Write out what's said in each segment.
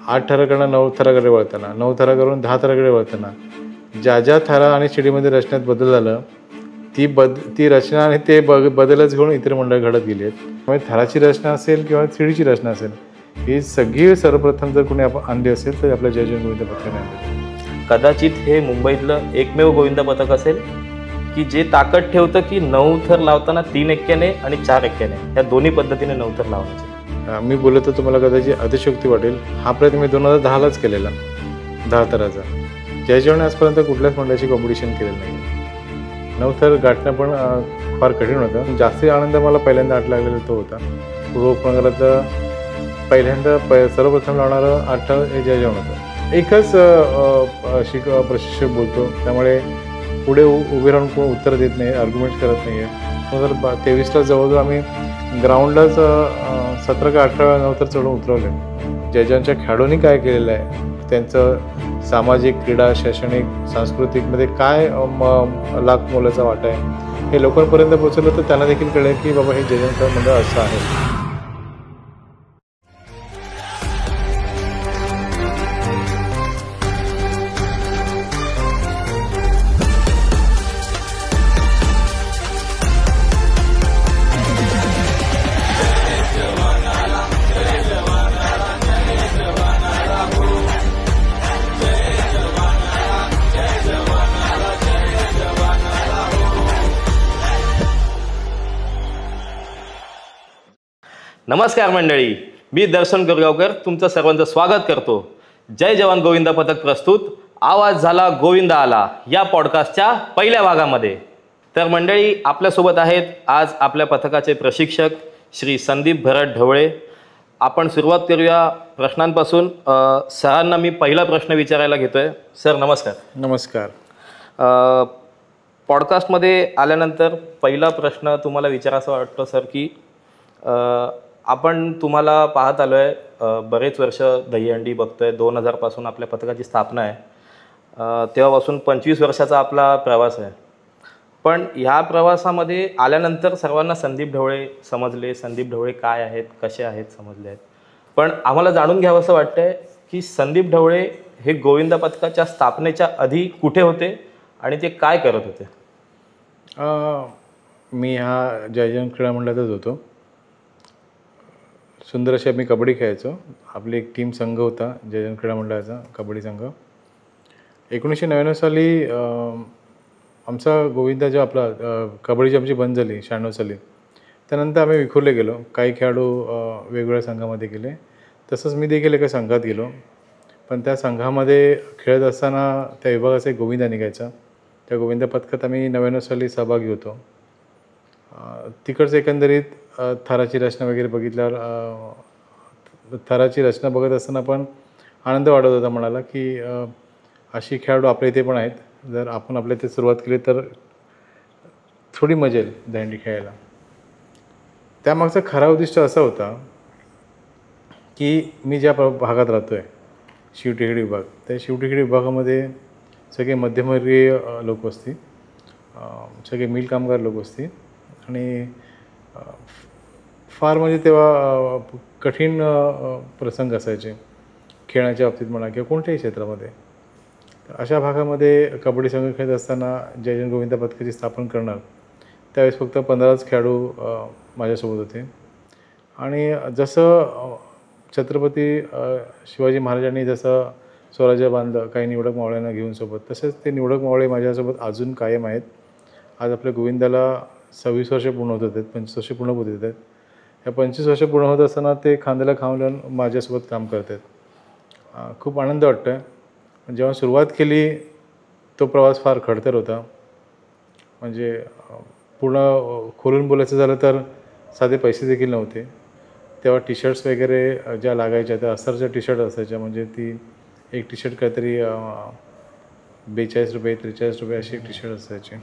8 थराकडनं 9 थराकडे वळताना, 9 थराकडून 10 थराकडे वळताना ज्या ज्या थरा आणि शिडीमध्ये रचनेत बदल झालं ती रचना आणि ते बदलच घेऊन इतर मंडळ घडत गेली आहेत. त्यामुळे थराची रचना असेल किंवा शिडीची रचना असेल ही सगळी सर्वप्रथम जर कोणी आपण आणली असेल तर आपल्या जय जवान गोविंद पथकाने आणली. कदाचित हे मुंबईतलं एकमेव गोविंद पथक असेल की जे ताकद ठेवतं की 9 थर लावताना 3 एक्क्याने आणि 4 एक्क्याने या दोन्ही पद्धतीने 9 थर लावायचे. मी बोलत तर तुम्हाला कदाचित अतिशयोक्ती वाटेल. हा प्रयत्न मी 2010लाच केलेला 10 थराचा. जय जवान आजपर्यंत कुठल्याच मंडळाची कॉम्पिटिशन केलेलं नाही. 9 थर गाठणं पण फार कठीण होतं. जास्ती आनंद मला पहिल्यांदा 8 लागलेला तो होता. पूर्व उपनगरात पहिल्यांदा सर्वप्रथम लावणारं 8 हे जय जवान होतं. एकच प्रशिक्षक बोलतो, त्यामुळे पुढे उभे राहून कोण उत्तर देत नाही, आर्ग्युमेंट्स करत नाही आहे. 2023ला जवळजवळ आम्ही ग्राउंडलाच 17 का 18 9 थर चढून उतरवले. जय जवानच्या खेळाडूंनी काय केलेलं आहे, त्यांचं सामाजिक, क्रीडा, शैक्षणिक, सांस्कृतिकमध्ये काय लाख मोलाचा वाटा आहे हे लोकांपर्यंत पोहोचवलं तर त्यांना देखील कळेल की बाबा हे जय जवान मंडळ असं आहे. नमस्कार मंडळी, मी दर्शन गोरगावकर तुमचं सर्वांचं स्वागत करतो. जय जवान गोविंद पथक प्रस्तुत आवाज झाला गोविंद आला या पॉडकास्टच्या पहिल्या भागामध्ये. तर मंडळी, आपल्यासोबत आहेत आज आपल्या पथकाचे प्रशिक्षक श्री संदीप भरत ढवळे. आपण सुरुवात करूया प्रश्नांपासून. सरांना मी पहिला प्रश्न विचारायला घेतोय. सर नमस्कार. नमस्कार. पॉडकास्टमध्ये आल्यानंतर पहिला प्रश्न तुम्हाला विचारायचा वाटतो सर की आपण तुम्हाला पाहत आलो आहे, बरेच वर्ष दहीहंडी बघतोय. 2000 पासून आपल्या पथकाची स्थापना आहे. तेव्हापासून 25 वर्षाचा आपला प्रवास आहे. पण ह्या प्रवासामध्ये आल्यानंतर सर्वांना संदीप ढवळे समजले, संदीप ढवळे काय आहेत, कसे आहेत समजले आहेत. पण आम्हाला जाणून घ्यावं असं वाटतंय की संदीप ढवळे हे गोविंद पथकाच्या स्थापनेच्या आधी कुठे होते आणि ते काय करत होते. मी ह्या जय जवान क्रीडा मंडळातच होतो. सुंदर अशी आम्ही कबड्डी खेळायचो. आपली एक टीम संघ होता जय जवान क्रीडा मंडळाचा कबड्डी संघ. 1999 साली आमचा गोविंदा जो आपला कबड्डीची आमची बंद झाली 96 साली, त्यानंतर आम्ही विखुरले गेलो. काही खेळाडू वेगवेगळ्या संघामध्ये गेले, तसंच मी देखील एका संघात गेलो. पण त्या संघामध्ये खेळत असताना त्या विभागाचा एक गोविंदा निघायचा. त्या गोविंद पथकात आम्ही 99 साली सहभागी होतो. तिकडचं एकंदरीत थराची रचना वगैरे बघितल्यावर थराची रचना बघत असताना पण आनंद वाटत होता मनाला की अशी खेळाडू आपल्या इथे पण आहेत. जर आपण आपल्या इथे सुरुवात केली तर थोडी मजा येईल दहीहंडी खेळायला. त्यामागचा खरा उद्दिष्ट असा होता की मी ज्या भागात राहतो आहे शिवटेकडी विभाग, त्या शिवटेकडी विभागामध्ये सगळे मध्यमवर्गीय लोक असतील, सगळे मिल कामगार लोक असतील आणि फार म्हणजे तेव्हा कठीण प्रसंग असायचे खेळण्याच्या बाबतीत म्हणा किंवा कोणत्याही क्षेत्रामध्ये. अशा भागामध्ये कबड्डी संघ खेळत असताना जय जवान गोविंद पथकाची स्थापना करणार त्यावेळेस फक्त 15च खेळाडू माझ्यासोबत होते. आणि जसं छत्रपती शिवाजी महाराजांनी जसं स्वराज्य बांधलं काही निवडक मावळ्यांना घेऊन सोबत, तसेच ते निवडक मावळे माझ्यासोबत अजून कायम आहेत. आज आपल्या गोविंदाला 26 वर्ष पूर्ण होत आहेत, 25 वर्ष पूर्ण होत आहेत. या 25 वर्ष पूर्ण होत असताना ते खांद्याला खाऊन लावून माझ्यासोबत काम करत आहेत. खूप आनंद वाटतो आहे. जेव्हा सुरुवात केली तो प्रवास फार खडतर होता. म्हणजे पूर्ण खोलून बोलायचं झालं तर साधे पैसे देखील नव्हते. तेव्हा टी शर्ट्स वगैरे ज्या लागायच्या त्या अस्तरच्या टी शर्ट असायच्या. म्हणजे ती एक टी शर्ट काहीतरी 42 रुपये 43 रुपये अशी एक टी शर्ट असायची.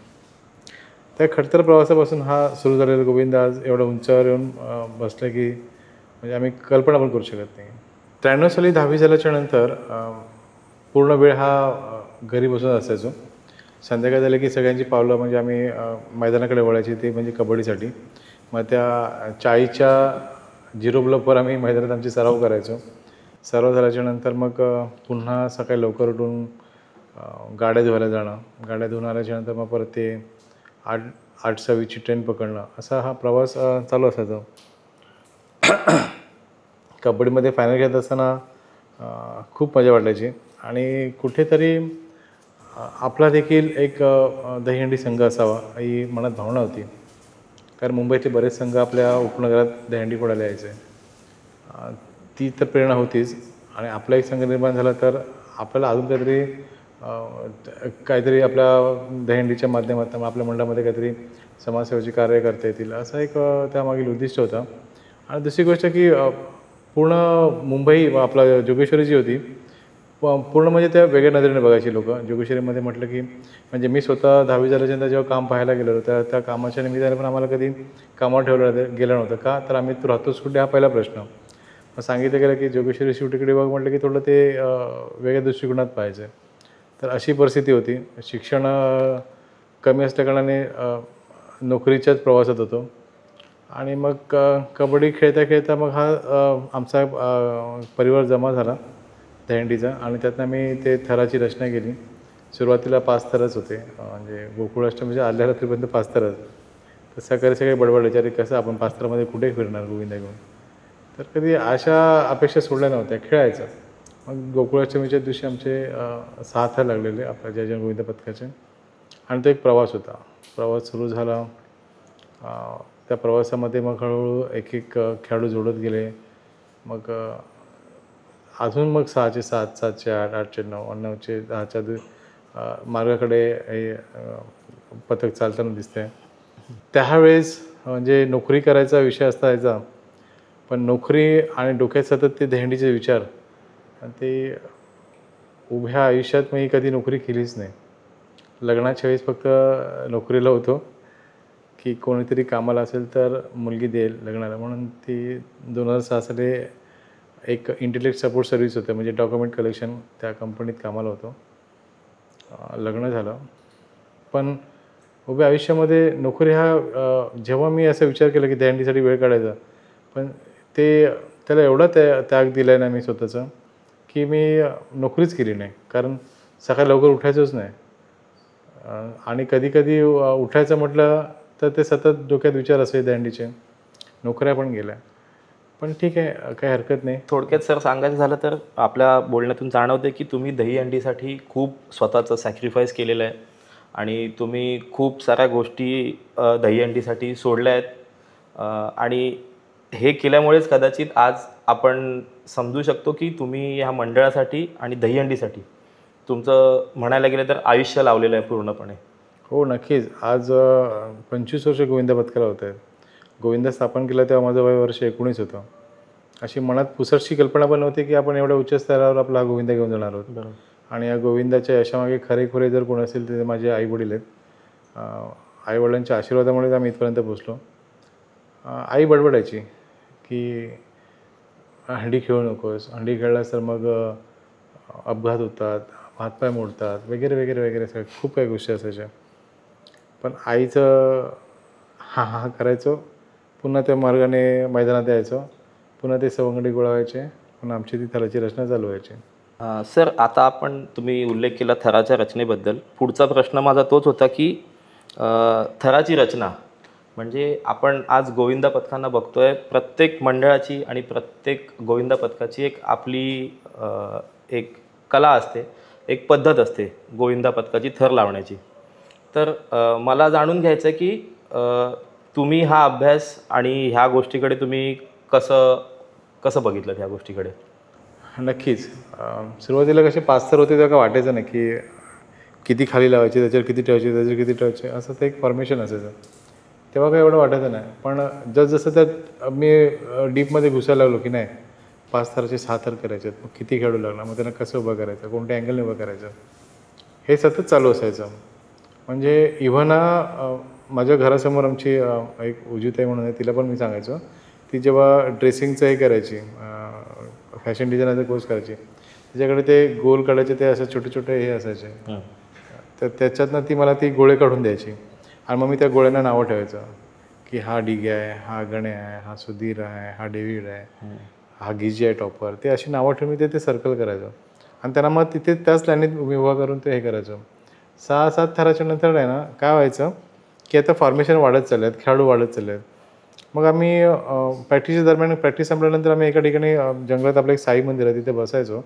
त्या खडतर प्रवासापासून हा सुरू झालेला गोविंद आज एवढं उंचावर येऊन बसलं की म्हणजे आम्ही कल्पना पण करू शकत नाही. 93 साली 10वी झाल्याच्या नंतर पूर्ण वेळ हा घरी बसून असायचो. संध्याकाळ झालं की सगळ्यांची पावलं म्हणजे आम्ही मैदानाकडे वळायची, ते म्हणजे कबड्डीसाठी. मग त्या 40च्या 0 ब्लॉकवर आम्ही मैदानात आमची सराव करायचो. सराव झाल्याच्यानंतर मग पुन्हा सकाळी लवकर उठून गाड्या धुवायला जाणं, गाड्या धुवून आल्याच्यानंतर मग परत ते 8:26ची ट्रेन पकडणं, असा हा प्रवास चालू असायचा. कबड्डीमध्ये फायनल खेळत असताना खूप मजा वाटायची आणि कुठेतरी आपला देखील एक दहीहंडी संघ असावा ही मनात भावना होती. कारण मुंबईचे बरेच संघ आपल्या उपनगरात दहीहंडी फोडायला यायचे. ती तर प्रेरणा होतीच आणि आपला एक संघ निर्माण झाला तर आपल्याला अजून काहीतरी आपल्या दहीहंडीच्या माध्यमातून आपल्या मंडळामध्ये काहीतरी समाजसेवेचे कार्य करता येतील, असं एक त्यामागील उद्दिष्ट होतं. आणि दुसरी गोष्ट की पूर्ण मुंबई आपला जोगेश्वरी जी होती पूर्ण म्हणजे त्या वेगळ्या नजरेने बघायची लोक. जोगेश्वरीमध्ये म्हटलं की म्हणजे मी स्वतः 10वी झाल्याच्यानंतर जेव्हा काम पाहायला गेलो त्या कामाच्या निमित्ताने पण आम्हाला कधी कामावर ठेवलं गेलं नव्हतं. का तर आम्ही तू राहतोच कुठे हा पहिला प्रश्न. मग सांगितलं गेलं की जोगेश्वरी शिवटेकडी बघ म्हटलं की थोडं ते वेगळ्या दृष्टिकोनात पाहिजे. तर अशी परिस्थिती होती. शिक्षण कमी असल्याकारणाने नोकरीच्याच प्रवासात होतो आणि मग कबड्डी खेळता खेळता मग हा आमचा परिवार जमा झाला दहीहंडीचा आणि त्यातनं आम्ही ते थराची रचना केली. सुरुवातीला 5 थरच होते, म्हणजे गोकुळाष्टमीचे आदल्या रात्रीपर्यंत 5 थरच. तर सगळे बडबडायचे, अरे कसं आपण 5 थरामध्ये कुठे फिरणार गोविंदा घेऊन. तर कधी अशा अपेक्षा सोडल्या नव्हत्या, खेळायचं. मग गोकुळाष्टमीच्या दिवशी आमचे 6 थर लागलेले आपल्या जय गोविंद पथकाचे आणि तो एक प्रवास होता. प्रवास सुरू झाला. त्या प्रवासामध्ये मग हळूहळू एक एक खेळाडू जोडत गेले. मग अजून मग 6चे 7, 7चे 8, 8चे 9 आणि 9चे 10च्या मार्गाकडे हे पथक चालताना दिसतंय. त्यावेळेस म्हणजे नोकरी करायचा विषय असायचा, पण नोकरी आणि डोक्यात सतत ते दहीहंडीचे विचार आणि ते उभ्या आयुष्यात मी कधी नोकरी केलीच नाही. लग्नाच्या वेळेस फक्त नोकरीला होतो की कोणीतरी कामाला असेल तर मुलगी देईल लग्नाला, म्हणून ती 2006 साली एक इंटेलेक्ट सपोर्ट सर्व्हिस होतं, म्हणजे डॉक्युमेंट कलेक्शन, त्या कंपनीत कामाला होतो. लग्न झालं. पण उभ्या आयुष्यामध्ये नोकरी हा जेव्हा मी असा विचार केला की दहीहंडीसाठी वेळ काढायचा, पण त्याला एवढा त्याग दिला आहे ना मी स्वतःचा की मी नोकरीच केली नाही. कारण सकाळी लवकर उठायचंच नाही आणि कधी उठायचं म्हटलं तर ते सतत डोक्यात विचार असायचे दहीहंडीचे. नोकऱ्या पण गेल्या, पण ठीक आहे, काही हरकत नाही. थोडक्यात सर सांगायचं झालं तर आपल्या बोलण्यातून जाणवते की तुम्ही दहीहंडीसाठी खूप स्वतःचं सॅक्रिफाईस केलेलं आहे आणि तुम्ही खूप साऱ्या गोष्टी दहीहंडीसाठी सोडल्या आहेत आणि हे केल्यामुळेच कदाचित आज आपण समजू शकतो की तुम्ही ह्या मंडळासाठी आणि दहीहंडीसाठी तुमचं म्हणायला गेलं तर आयुष्य लावलेलं आहे पूर्णपणे. हो, नक्कीच. आज 25 वर्ष गोविंदा पथकाला होत आहेत. गोविंदा स्थापन केला तेव्हा माझं वय वर्ष 19 होतं. अशी मनात पुसटशी कल्पना पण नव्हती की आपण एवढ्या उच्च स्तरावर आपला हा गोविंदा घेऊन जाणार आहोत. बरोबर. आणि या गोविंदाच्या यशामागे खरेखुरे जर कोण असेल तर ते माझे आईवडील आहेत. आईवडिलांच्या आशीर्वादामुळेच आम्ही इथपर्यंत पोचलो. आई बडबडायची की हंडी खेळू नकोस, हंडी खेळलास तर मग अपघात होतात, हातपाय मोडतात वगैरे वगैरे वगैरे, सगळं खूप काही गोष्टी असायच्या. पण आईचं हां हां करायचो, पुन्हा त्या मार्गाने मैदानात यायचो, पुन्हा ते सवंगडी गोळा व्हायचे, पुन्हा आमची ती थराची रचना चालू व्हायची. सर आता तुम्ही उल्लेख केला थराच्या रचनेबद्दल. पुढचा प्रश्न माझा तोच होता की थराची रचना म्हणजे आपण आज गोविंदा पथकांना बघतोय, प्रत्येक मंडळाची आणि प्रत्येक गोविंदा पथकाची एक आपली एक कला असते, एक पद्धत असते गोविंदा पथकाची थर लावण्याची. तर मला जाणून घ्यायचं आहे की तुम्ही हा अभ्यास आणि ह्या गोष्टीकडे तुम्ही कसं बघितलं ह्या गोष्टीकडे? नक्कीच. सुरुवातीला कसे 5 थर होते तेव्हा काय वाटायचं नाही की किती खाली लावायचे, त्याच्यावर किती ठेवायचे, त्याच्यावर किती ठेवायचे, असं ते एक फॉर्मेशन असायचं. तेव्हा काही एवढं वाटायचं नाही. पण जसं त्यात मी डीपमध्ये घुसायला लागलो की नाही 5 थराचे 6 थर करायचे आहेत, मग किती खेळू लागला, मग त्यांना कसं उभं करायचं, कोणत्या अँगलने उभं करायचं, हे सतत चालू असायचं. म्हणजे इव्हन माझ्या घरासमोर आमची एक उजिताई म्हणून आहे, तिला पण मी सांगायचो. ती जेव्हा ड्रेसिंगचं हे करायची, फॅशन डिझायनरचा कोर्स करायची, त्याच्याकडे ते गोल काढायचे, ते असं छोटे छोटे हे असायचे. तर त्याच्यातनं ती मला ती गोळे काढून द्यायची आणि मग मी त्या गोळ्यांना नावं ठेवायचं की हा डिग्या आहे, हा गण्या आहे, हा सुधीर आहे, हा डेव्हिड आहे, हा गिजी आहे टॉपर, ते अशी नावं ठेवून मी ते सर्कल करायचो आणि त्यांना मग तिथे त्याच लाईनीत उभा करून ते हे करायचो. 6-7 थराच्या नंतर आहे ना काय व्हायचं की आता फॉर्मेशन वाढत चालले आहेत, खेळाडू वाढत चालले आहेत. मग आम्ही प्रॅक्टिसच्या दरम्यान प्रॅक्टिस संपल्यानंतर आम्ही एका ठिकाणी जंगलात आपलं एक साई मंदिर आहे तिथे बसायचो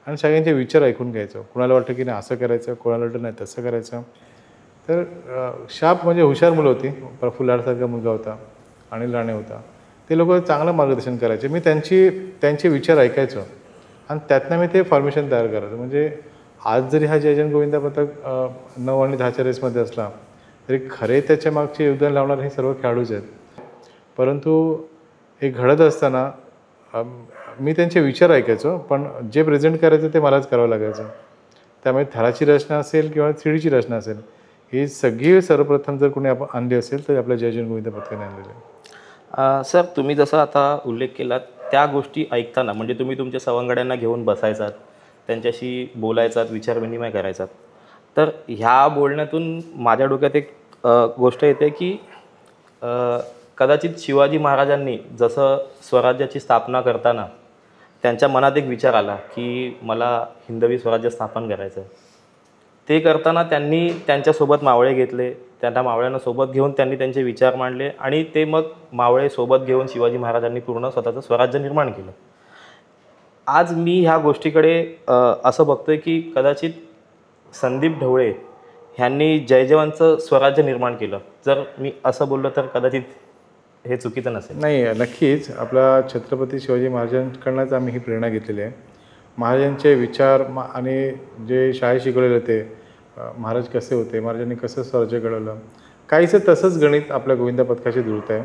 आणि सगळ्यांचे विचार ऐकून घ्यायचो. कुणाला वाटतं की नाही असं करायचं, कोणाला वाटतं नाही तसं करायचं. तर शार्प म्हणजे हुशार मुलं होती. प्रफुल्लासारखा मुलगा होता, अनिल राणे होता. ते लोक चांगलं मार्गदर्शन करायचे. मी त्यांचे विचार ऐकायचो आणि त्यातनं मी ते फॉर्मेशन तयार करायचो. म्हणजे आज जरी हा जयजन गोविंदा पथक 9 आणि 10च्या रेसमध्ये असला तरी खरे त्याच्या मागचे योगदान लावणारे हे सर्व खेळाडूच आहेत. परंतु हे घडत असताना मी त्यांचे विचार ऐकायचो, पण जे प्रेझेंट करायचं ते मलाच करावं लागायचं. त्यामुळे थराची रचना असेल किंवा 3Dची रचना असेल, ही सगळी सर्वप्रथम जर कोणी आपण आणली असेल तर आपल्या जयजन गोविंदा पथकाने आणलेली आहे. सर तुम्ही जसं आता उल्लेख केलात त्या गोष्टी ऐकताना म्हणजे तुम्ही तुमच्या सवंगड्यांना घेऊन बसायचात, त्यांच्याशी बोलायचात, विचारविनिमय करायचात. तर ह्या बोलण्यातून माझ्या डोक्यात एक गोष्ट येते की कदाचित शिवाजी महाराजांनी जसं स्वराज्याची स्थापना करताना त्यांच्या मनात एक विचार आला की मला हिंदवी स्वराज्य स्थापन करायचं. ते करताना त्यांनी त्यांच्यासोबत मावळे घेतले, त्यांना मावळ्यांना सोबत घेऊन त्यांनी त्यांचे विचार मांडले आणि ते मग मावळे सोबत घेऊन शिवाजी महाराजांनी पूर्ण स्वतःचं स्वराज्य निर्माण केलं. आज मी ह्या गोष्टीकडे असं बघतोय की कदाचित संदीप ढवळे ह्यांनी जय जवानचं स्वराज्य निर्माण केलं. जर मी असं बोललो तर कदाचित हे चुकीचं नसेल. नाही, नक्कीच आपला छत्रपती शिवाजी महाराजांकडूनच आम्ही ही प्रेरणा घेतलेली आहे. महाराजांचे विचार आणि जे शाळेत शिकवलेले होते, महाराज कसे होते, महाराजांनी कसं स्वराज्य घडवलं, काहीसं तसंच गणित आपल्या गोविंदा पथकाशी जुळत आहे.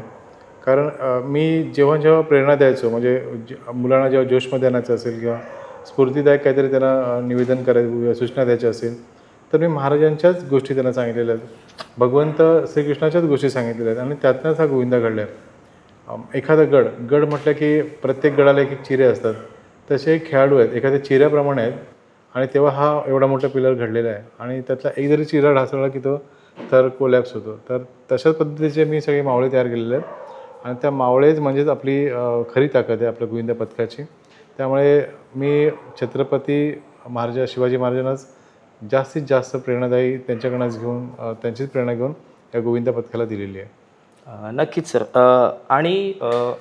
कारण मी जेव्हा प्रेरणा द्यायचो म्हणजे मुलांना जेव्हा जोशमध्ये आणायचं असेल किंवा स्फूर्तीदायक काहीतरी त्यांना निवेदन करायचं, सूचना द्यायच्या असेल तर मी महाराजांच्याच गोष्टी त्यांना सांगितलेल्या आहेत, भगवंत श्रीकृष्णाच्याच गोष्टी सांगितलेल्या आहेत आणि त्यातनंच हा गोविंदा घडला आहे. एखादा गड म्हटलं की प्रत्येक गडाला एक चिरे असतात, तसे खेळाडू आहेत एखाद्या चिऱ्याप्रमाणे आहेत आणि तेव्हा हा एवढा मोठा पिलर घडलेला आहे आणि त्यातला एक जरी चिरा ढासळला की तो तर कोलॅप्स होतो. तर तशाच पद्धतीचे मी सगळे मावळे तयार केलेले आहेत आणि त्या मावळेच म्हणजेच आपली खरी ताकद आहे आपल्या गोविंदा पथकाची. त्यामुळे मी छत्रपती शिवाजी महाराजांनाच जास्तीत जास्त प्रेरणादायी त्यांच्याकडनंच घेऊन त्यांचीच प्रेरणा घेऊन या गोविंदा पथकाला दिलेली आहे. नक्कीच सर. आणि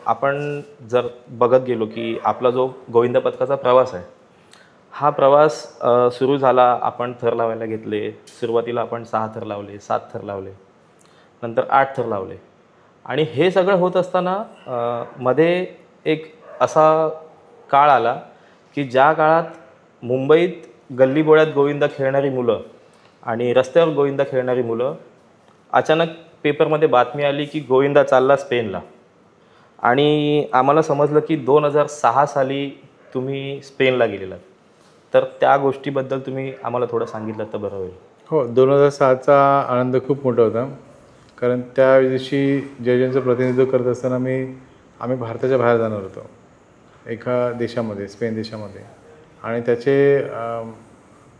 आपण जर बघत गेलो की आपला जो गोविंदा पथकाचा प्रवास आहे हा प्रवास सुरू झाला, आपण थर लावायला घेतले. सुरुवातीला आपण 6 थर लावले, 7 थर लावले, नंतर 8 थर लावले आणि हे सगळं होत असताना मध्ये एक असा काळ आला की ज्या काळात मुंबईत गल्लीबोळ्यात गोविंदा खेळणारी मुलं आणि रस्त्यावर गोविंदा खेळणारी मुलं, अचानक पेपरमध्ये बातमी आली की गोविंदा चालला स्पेनला आणि आम्हाला समजलं की 2006 साली तुम्ही स्पेनला गेलेलात. तर त्या गोष्टीबद्दल तुम्ही आम्हाला थोडं सांगितलं तर बरं होईल. हो, 2006चा आनंद खूप मोठा होता. कारण त्या दिवशी जयजनचं प्रतिनिधित्व करत असताना आम्ही भारताच्या बाहेर जाणार होतो एका देशामध्ये, स्पेन देशामध्ये. आणि त्याचे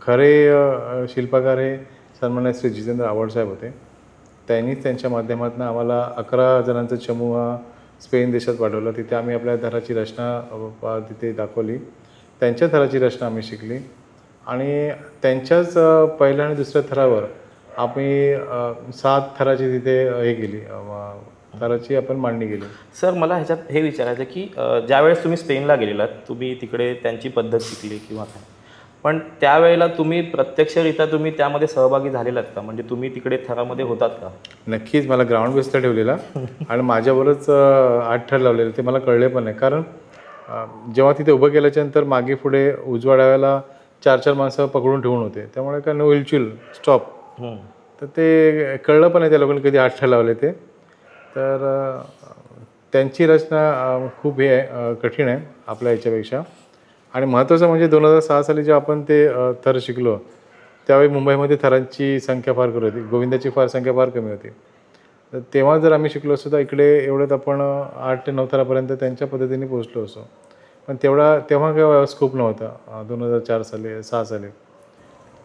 खरे शिल्पकार हे सन्माननीय श्री जितेंद्र आव्हाड साहेब होते. त्यांनीच त्यांच्या माध्यमातून आम्हाला 11 जणांचा चमू हा स्पेन देशात पाठवला. तिथे आम्ही आपल्या थराची रचना तिथे दाखवली, त्यांच्या थराची रचना आम्ही शिकली आणि त्यांच्याच पहिल्या आणि दुसऱ्या थरावर आम्ही 7 थराची तिथे हे केली, थराची आपण मांडणी केली. सर मला ह्याच्यात हे विचारायचं की ज्यावेळेस तुम्ही स्पेनला गेलेलात, तुम्ही तिकडे त्यांची पद्धत शिकली किंवा काय, पण त्यावेळेला तुम्ही प्रत्यक्षरित्या तुम्ही त्यामध्ये सहभागी झालेलात का? म्हणजे तुम्ही तिकडे थरामध्ये होतात का? नक्कीच. मला ग्राउंड बेसला ठेवलेला आणि माझ्यावरच 8 थर लावलेले, ते मला कळले पण नाही. कारण जेव्हा तिथे उभं केल्याच्यानंतर मागे पुढे उजव्या डाव्याला 4-4 माणसं पकडून ठेवून होते, त्यामुळे काय नो विलचुल स्टॉप. तर ते कळलं पण नाही त्या लोकांनी कधी 8 थर लावले ते. तर त्यांची रचना खूप कठीण आहे आपल्या याच्यापेक्षा. आणि महत्त्वाचं म्हणजे 2006 साली जेव्हा आपण ते थर शिकलो त्यावेळी मुंबईमध्ये थरांची संख्या फार कमी होती, गोविंदाची संख्या फार कमी होती. तर तेव्हा जर आम्ही शिकलो असतो तर इकडे एवढ्यात आपण 8 ते 9 थरापर्यंत त्यांच्या पद्धतीने पोहोचलो असतो. पण तेव्हा काय स्कोप नव्हता 2006 साली.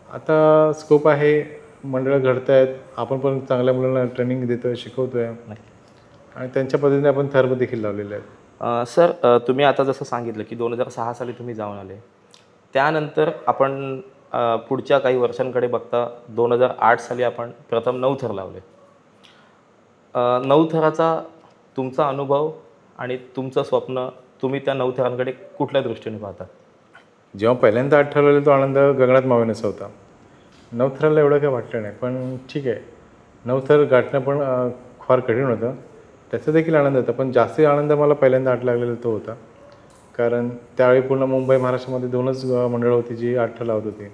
आता स्कोप आहे, मंडळं घडत आहेत, आपण पण चांगल्या मुलांना ट्रेनिंग देतो आहे, शिकवतो आहे आणि त्यांच्या पद्धतीने आपण थर देखील लावलेले आहेत. सर तुम्ही आता जसं सांगितलं की 2006 साली तुम्ही जाऊन आले. त्यानंतर आपण पुढच्या काही वर्षांकडे बघता 2008 साली आपण प्रथम 9 थर लावले. 9 थराचा तुमचा अनुभव आणि तुमचं स्वप्न, तुम्ही त्या 9 थरांकडे कुठल्या दृष्टीने पाहता? जेव्हा पहिल्यांदा 8 ठरवले तो आनंद गगनात मावेनासा होता. 9 थराला एवढं काही वाटलं नाही, पण ठीक आहे, 9 थर गाठणं पण फार कठीण होतं. त्याचा देखील आनंद होता, पण जास्ती आनंद मला पहिल्यांदा 8 लागलेला तो होता. कारण त्यावेळी पूर्ण मुंबई महाराष्ट्रामध्ये 2च मंडळं होती जी 8 थर लावत होती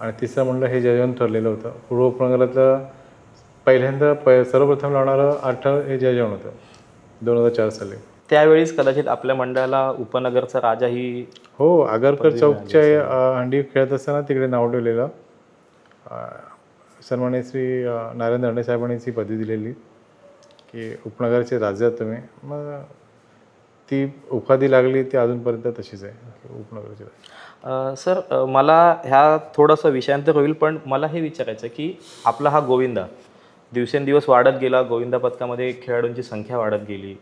आणि तिसरं मंडळ हे जयजवान ठरलेलं होतं. पूर्व उपनगरातलं पहिल्यांदा सर्वप्रथम लावणारं 8 थर हे जयजवान होतं 2004 साली. त्यावेळीस कदाचित आपल्या मंडळाला उपनगरचा राजाही हो, आगरकर चौकच्या हंडी खेळत असताना तिकडे नाव ठेवलेलं. सन्माननीय श्री नारायण दांडे साहेबांनी ती पदवी दिलेली की उपनगराचे राजे आहात तुम्ही. मग ती उपाधी लागली ती अजूनपर्यंत तशीच आहे, उपनगराचे राजे. सर मला ह्या थोडंसं विषयांतर होईल, पण मला हे विचारायचं की आपला हा गोविंदा दिवसेंदिवस वाढत गेला. गोविंदा पथकामध्ये खेळाडूंची संख्या वाढत गेली,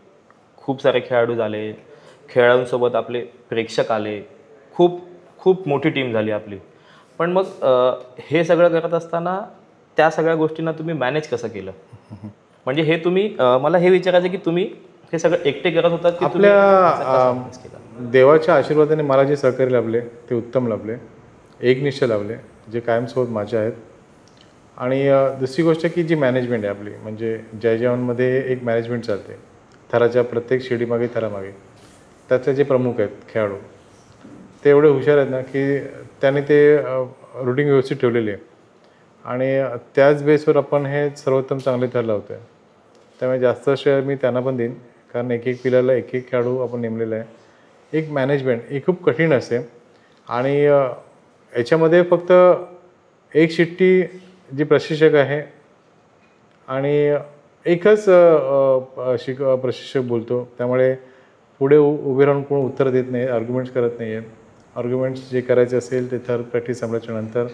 खूप सारे खेळाडू झाले, खेळाडूंसोबत आपले प्रेक्षक आले, खूप खूप मोठी टीम झाली आपली. पण मग हे सगळं करत असताना त्या सगळ्या गोष्टींना तुम्ही मॅनेज कसं केलं? म्हणजे हे तुम्ही मला हे विचारायचं की तुम्ही हे सगळं एकटे करत होतात की तुम्ही आपल्या देवाच्या आशीर्वादाने मला जे सहकार्य लाभले ते उत्तम लाभले, एकनिष्ठ लाभले, जे कायमसोबत माझे आहेत. आणि दुसरी गोष्ट की जी मॅनेजमेंट आहे आपली, म्हणजे जयजवानमध्ये एक मॅनेजमेंट चालते थराच्या प्रत्येक शिडीमागे थरामागे. त्यातले जे प्रमुख आहेत खेळाडू ते एवढे हुशार आहेत ना की त्यांनी ते रुटीन व्यवस्थित ठेवलेली आहे आणि त्याच बेसवर आपण हे सर्वोत्तम चांगले थर लावतो आहे. त्यामुळे जास्त श्रेय मी त्यांना पण देईन, कारण एक एक पिलाला एक एक खेळाडू आपण नेमलेला आहे. एक मॅनेजमेंट ही खूप कठीण असते आणि याच्यामध्ये फक्त एक शिट्टी जी प्रशिक्षक आहे आणि एकच प्रशिक्षक बोलतो, त्यामुळे पुढे उभे राहून कोण उत्तर देत नाही, आर्ग्युमेंट्स करत नाही आहे. आर्ग्युमेंट्स जे करायचे असेल ते थर प्रॅक्टिस संपल्याच्या नंतर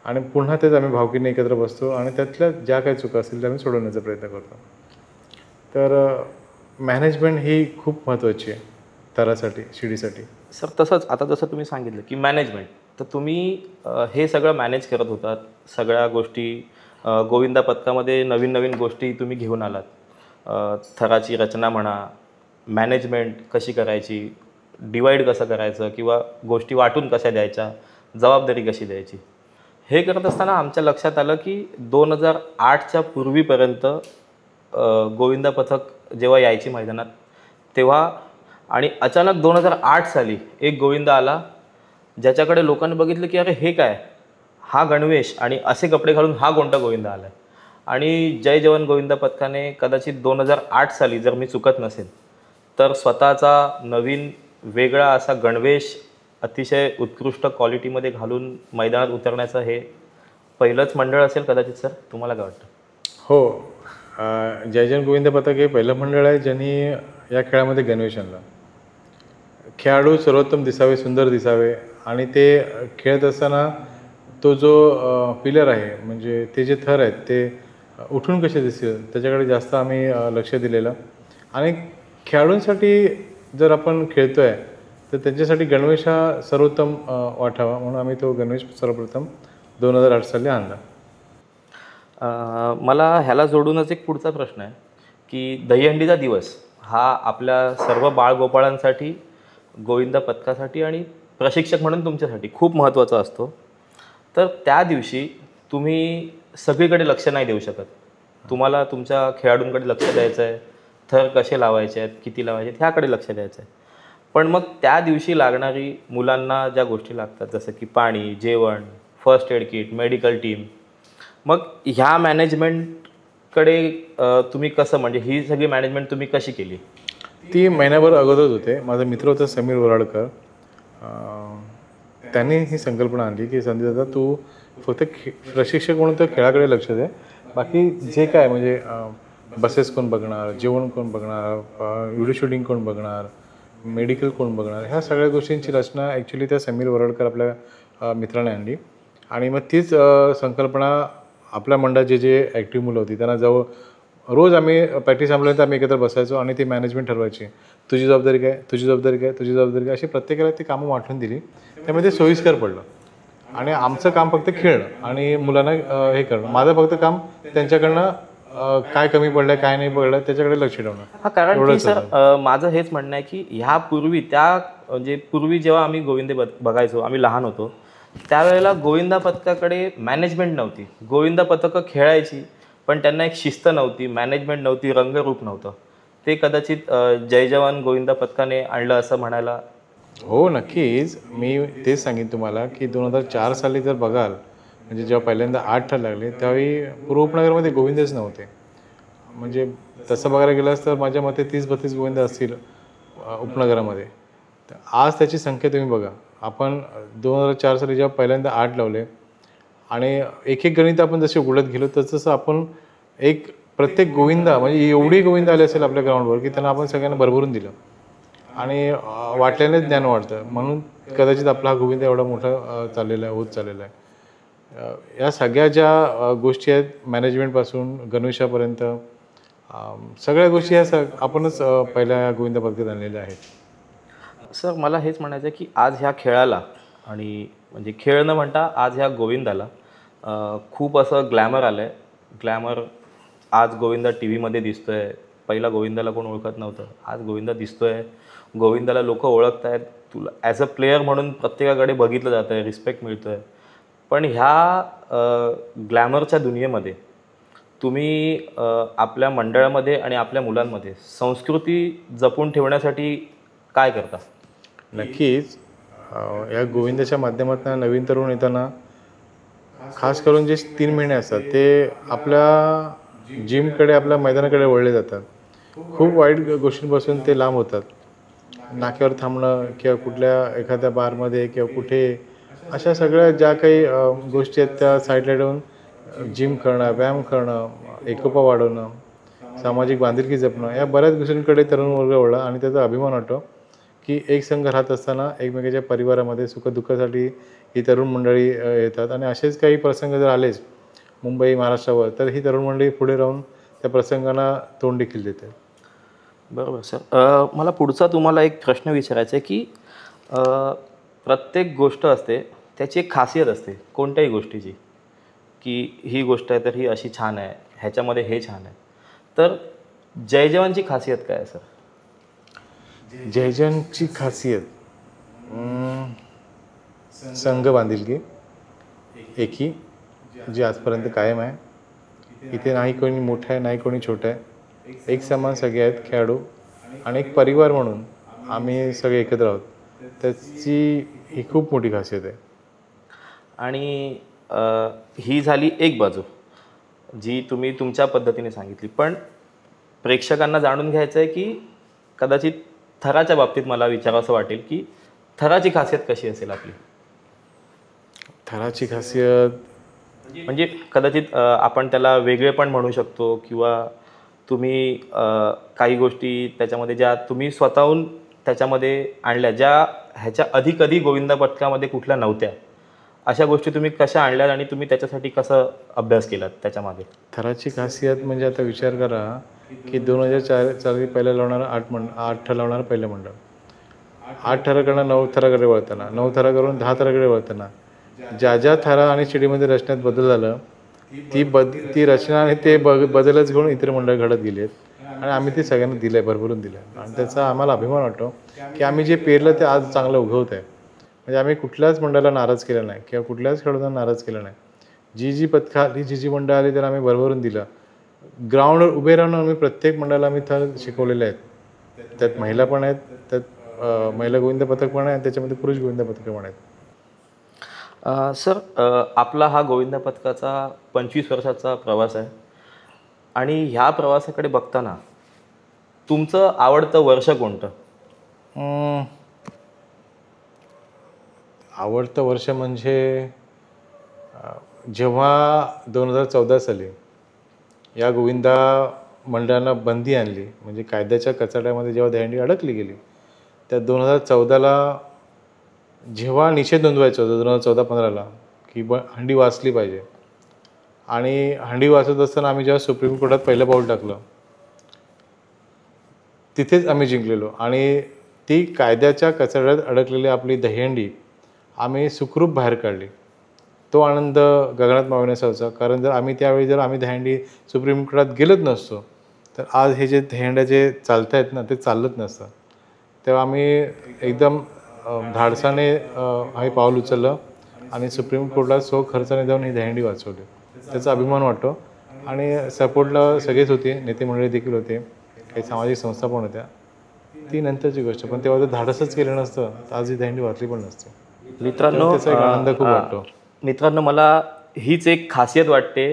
आणि पुन्हा तेच आम्ही भावकीने एकत्र बसतो आणि त्यातल्या ज्या काही चुका असतील त्या आम्ही सोडवण्याचा प्रयत्न करतो. तर मॅनेजमेंट ही खूप महत्त्वाची आहे थरासाठी, शिडीसाठी. सर तसंच आता जसं तुम्ही सांगितलं की मॅनेजमेंट, तर तुम्ही हे सगळं मॅनेज करत होतात सगळ्या गोष्टी. गोविंदा पथकामध्ये नवीन नवीन गोष्टी तुम्ही घेऊन आलात. थराची रचना म्हणा, मॅनेजमेंट कशी करायची, डिवाईड कसं करायचं किंवा गोष्टी वाटून कशा द्यायच्या, जबाबदारी कशी द्यायची, हे करत असताना आमच्या लक्षात आलं की 2008च्या पूर्वीपर्यंत गोविंदा पथक जेव्हा यायची मैदानात तेव्हा, आणि अचानक 2008 साली एक गोविंदा आला ज्याच्याकडे लोकांनी बघितलं की अरे हे काय, हा गणवेश आणि असे कपडे घालून हा कोणता गोविंदा आला आहे. आणि जय जवान गोविंदा पथकाने कदाचित 2008 साली, जर मी चुकत नसेल तर, स्वतःचा नवीन वेगळा असा गणवेश अतिशय उत्कृष्ट क्वालिटीमध्ये घालून मैदानात उतरण्याचं हे पहिलंच मंडळ असेल कदाचित. सर तुम्हाला काय वाटतं? हो, जयजवान गोविंदा पथक हे पहिलं मंडळ आहे ज्यांनी या खेळामध्ये गणवेश आणला. खेळाडू सर्वोत्तम दिसावे, सुंदर दिसावे आणि ते खेळत असताना तो जो पिलर आहे, म्हणजे ते जे थर आहेत ते उठून कसे दिसतील त्याच्याकडे जास्त आम्ही लक्ष दिलेलं. आणि खेळाडूंसाठी जर आपण खेळतो आहे तर त्यांच्यासाठी गणवेश हा सर्वोत्तम वाटावा म्हणून आम्ही तो गणवेश सर्वप्रथम 2008 साली आणला. मला ह्याला जोडूनच एक पुढचा प्रश्न आहे की दहीहंडीचा दिवस हा आपल्या सर्व बाळगोपाळांसाठी, गोविंदा पथकासाठी आणि प्रशिक्षक म्हणून तुमच्यासाठी खूप महत्त्वाचा असतो. तर त्या दिवशी तुम्ही सगळीकडे लक्ष नाही देऊ शकत. तुम्हाला तुमच्या खेळाडूंकडे लक्ष द्यायचं आहे, थर कसे लावायचे आहेत, किती लावायचे आहेत ह्याकडे लक्ष द्यायचं आहे. पण मग त्या दिवशी लागणारी मुलांना ज्या गोष्टी लागतात, जसं की पाणी, जेवण, first aid kit, medical team, मग ह्या मॅनेजमेंटकडे तुम्ही कसं, म्हणजे ही सगळी मॅनेजमेंट तुम्ही कशी केली? ती महिनाभर अगोदरच होते. माझा मित्र होता समीर वराडकर, त्यांनी ही संकल्पना आणली की संदीप दादा तू फक्त प्रशिक्षक म्हणून तर खेळाकडे लक्ष दे, बाकी जे काय म्हणजे बसेस कोण बघणार, जेवण कोण बघणार, व्हिडिओ शूटिंग कोण बघणार, मेडिकल कोण बघणार, ह्या सगळ्या गोष्टींची रचना ॲक्च्युली त्या समीर वराडकर आपल्या मित्राने आणली. आणि मग तीच संकल्पना आपल्या मंडळात जे ॲक्टिव्ह मुलं होती त्यांना रोज आम्ही प्रॅक्टिस संपल्यानंतर आम्ही एकत्र बसायचो आणि ती मॅनेजमेंट ठरवायची, तुझी जबाबदारी काय, तुझी जबाबदारी काय, तुझी जबाबदारी काय, अशी प्रत्येकाला ती कामं वाटून दिली. त्यामुळे ते सोयीस्कर पडलं. आणि आमचं काम फक्त खेळणं आणि मुलांना हे करणं. माझं फक्त काम त्यांच्याकडनं काय कमी पडलं काय नाही पडलं त्याच्याकडे लक्ष ठेवणं. हा, कारण की सर माझं हेच म्हणणं आहे की ह्यापूर्वी म्हणजे पूर्वी जेव्हा आम्ही गोविंदे बघायचो, आम्ही लहान होतो त्यावेळेला गोविंदा पथकाकडे मॅनेजमेंट नव्हती. गोविंदा पथकं खेळायची पण त्यांना एक शिस्त नव्हती, मॅनेजमेंट नव्हती, रंगरूप नव्हतं. ते कदाचित जय जवान गोविंदा पथकाने आणलं असं म्हणायला. हो, नक्कीच. मी तेच सांगेन तुम्हाला की 2004 साली जर बघाल, म्हणजे जेव्हा पहिल्यांदा 8 ठर लागले त्यावेळी पूर्व उपनगरमध्ये गोविंदच नव्हते. म्हणजे तसं बघायला गेलास तर माझ्या मते 30-32 गोविंद असतील उपनगरामध्ये. तर आज त्याची संख्या तुम्ही बघा. आपण 2004 साली जेव्हा पहिल्यांदा 8 लावले आणि एक एक गणित आपण जसे उघडत गेलो तसं आपण एक प्रत्येक गोविंदा म्हणजे एवढी गोविंद आले असेल आपल्या ग्राउंडवर की त्यांना आपण सगळ्यांना भरभरून दिलं आणि वाटल्याने ज्ञान वाढतं. म्हणून कदाचित आपला हा गोविंद एवढा मोठा चाललेला आहे, होत चाललेला आहे. या सगळ्या ज्या गोष्टी आहेत मॅनेजमेंटपासून गणवेशापर्यंत सगळ्या गोष्टी ह्या आपणच पहिल्या गोविंदा पथकात आणलेल्या आहेत. सर मला हेच म्हणायचं आहे की आज ह्या खेळाला आणि म्हणजे खेळ न म्हणता आज ह्या गोविंदाला खूप असं ग्लॅमर आलं आहे. ग्लॅमर आज गोविंदा टी व्हीमध्ये दिसतो आहे. पहिला गोविंदाला कोण ओळखत नव्हतं, आज गोविंदा दिसतो आहे. गोविंदाला लोक ओळखत आहेत. तुला ॲज अ प्लेयर म्हणून प्रत्येकाकडे बघितलं जातं आहे, रिस्पेक्ट मिळतो आहे. पण ह्या ग्लॅमरच्या दुनियेमध्ये तुम्ही आपल्या मंडळामध्ये आणि आपल्या मुलांमध्ये संस्कृती जपून ठेवण्यासाठी काय करता? नक्कीच. या गोविंदाच्या माध्यमातून नवीन तरुण येताना खास करून जे 3 महिने असतात ते आपल्या जिमकडे, आपल्या मैदानाकडे वळले जातात. खूप वाईट गोष्टींपासून ते लांब होतात. नाक्यावर थांबणं किंवा कुठल्या एखाद्या बारमध्ये किंवा कुठे अशा सगळ्या ज्या काही गोष्टी आहेत त्या साईडला ठेवून जिम करणं, व्यायाम करणं, एकोपा वाढवणं, सामाजिक बांधिलकी जपणं या बऱ्याच गोष्टींकडे तरुण वर्ग वळला आणि त्याचा अभिमान वाटतो की एक संघ राहत असताना एकमेकाच्या परिवारामध्ये सुखदुःखासाठी ही तरुण मंडळी येतात. आणि असेच काही प्रसंग जर आलेच मुंबई, महाराष्ट्रावर तर ही तरुण मंडळी पुढे राहून त्या प्रसंगांना तोंड देखील देते. बरोबर सर. मला पुढचा तुम्हाला एक प्रश्न विचारायचा आहे की प्रत्येक गोष्ट असते त्याची एक खासियत असते कोणत्याही गोष्टीची, की ही गोष्ट आहे तर ही अशी छान आहे, ह्याच्यामध्ये हे छान आहे. तर जय जवानची खासियत काय आहे सर? जयजनची खासियत संघ बांधिलकी, एकी जी आजपर्यंत कायम आहे. इथे नाही कोणी मोठं आहे, नाही कोणी छोटं आहे. एक समान सगळे आहेत खेळाडू आणि एक परिवार म्हणून आम्ही सगळे एकत्र आहोत. त्याची ही खूप मोठी खासियत आहे. आणि ही झाली एक बाजू जी तुम्ही तुमच्या पद्धतीने सांगितली. पण प्रेक्षकांना जाणून घ्यायचं आहे की कदाचित थराच्या बाबतीत मला विचारावंसं वाटेल की थराची खासियत कशी असेल आपली? थराची खासियत म्हणजे कदाचित आपण त्याला वेगळे पण म्हणू शकतो किंवा तुम्ही काही गोष्टी त्याच्यामध्ये ज्या तुम्ही स्वतःहून त्याच्यामध्ये आणल्या, ज्या ह्याच्या आधी कधी गोविंदा पथकामध्ये कुठल्या नव्हत्या, अशा गोष्टी तुम्ही कशा आणल्यात आणि तुम्ही त्याच्यासाठी कसं अभ्यास केलात त्याच्यामागे? थराची खासियत म्हणजे आता विचार करा की 2004 साली पहिलं लावणारं 8 थर लावणारं पहिलं मंडळ, 8 थराकडनं 9 थराकडे वळताना, 9 थराकडून 10 थराकडे वळताना ज्या ज्या थरा आणि शिडीमध्ये रचण्यात बदल झालं ती रचना आणि ते बदलच घेऊन इतर मंडळ घडत गेली आहेत आणि आम्ही ते सगळ्यांना दिलं आहे, भरभरून दिलं आहे. आणि त्याचा आम्हाला अभिमान वाटतो की आम्ही जे पेरलं ते आज चांगलं उगवत आहे. म्हणजे आम्ही कुठल्याच मंडळाला नाराज केलं नाही किंवा कुठल्याच खेळाडूंना नाराज केलं नाही. जी पथकं आली, जी मंडळ आली त्याला आम्ही भरभरून दिलं. ग्राउंडवर उभे राहून आम्ही प्रत्येक मंडळाला आम्ही थर शिकवलेले आहेत. त्यात महिला पण आहेत, त्यात महिला गोविंद पथक पण आहे, त्याच्यामध्ये पुरुष गोविंद पथक पण आहेत. सर आपला हा गोविंदा पथकाचा 25 वर्षाचा प्रवास आहे आणि ह्या प्रवासाकडे बघताना तुमचं आवडतं वर्ष कोणतं? आवडतं वर्ष म्हणजे जेव्हा 2014 साली या गोविंदा मंडळांना बंदी आणली, म्हणजे कायद्याच्या कचाट्यामध्ये जेव्हा दहीहंडी अडकली गेली, त्या 2014ला जेव्हा निषेध नोंदवायचा होता 2014-15ला की हंडी वाचली पाहिजे आणि हंडी वाचत असताना आम्ही जेव्हा सुप्रीम कोर्टात पहिलं पाऊल टाकलं तिथेच आम्ही जिंकलेलो आणि ती कायद्याच्या कचऱ्यात अडकलेली आपली दहीहंडी आम्ही सुखरूप बाहेर काढली. तो आनंद गगनात मावण्यासारखा. कारण जर आम्ही दहीहंडी सुप्रीम कोर्टात गेलोच नसतो तर आज हे जे दहीहंड्या चालत आहेत ना ते चालत नसतं. तेव्हा आम्ही एकदम धाडसाने हे पाऊल उचललं आणि सुप्रीम कोर्टात खर्चाने जाऊन ही दहीहंडी वाचवली. त्याचा अभिमान वाटतो आणि सपोर्टला सगळेच होते, नेते मंडळी देखील होते, काही सामाजिक संस्था पण होत्या. ती नंतरची गोष्ट, पण तेव्हा जर धाडसच केलं नसतं तर आज ही दहीहंडी वाचली पण नसते. मित्रांनो, त्याचा एक आनंद खूप वाटतो. मित्रांनो, मला हीच एक खासियत वाटते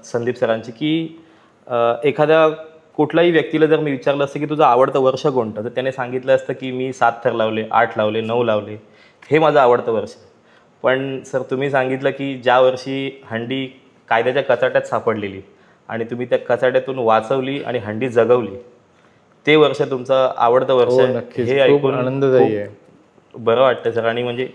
संदीप सरांची की एखाद्या कुठल्याही व्यक्तीला जर मी विचारलं असतं की तुझं आवडतं वर्ष कोणतं, तर त्याने सांगितलं असतं की मी 7 थर लावले, 8 लावले, 9 लावले, हे माझं आवडतं वर्ष. पण सर तुम्ही सांगितलं की ज्या वर्षी हंडी कायद्याच्या कचाट्यात सापडलेली आणि तुम्ही त्या कचाट्यातून वाचवली आणि हंडी जगवली, ते वर्ष तुमचं आवडतं वर्ष आहे. नक्कीच. हे खूप ऐकून आनंददायी आहे. बरं वाटतं सर. आणि म्हणजे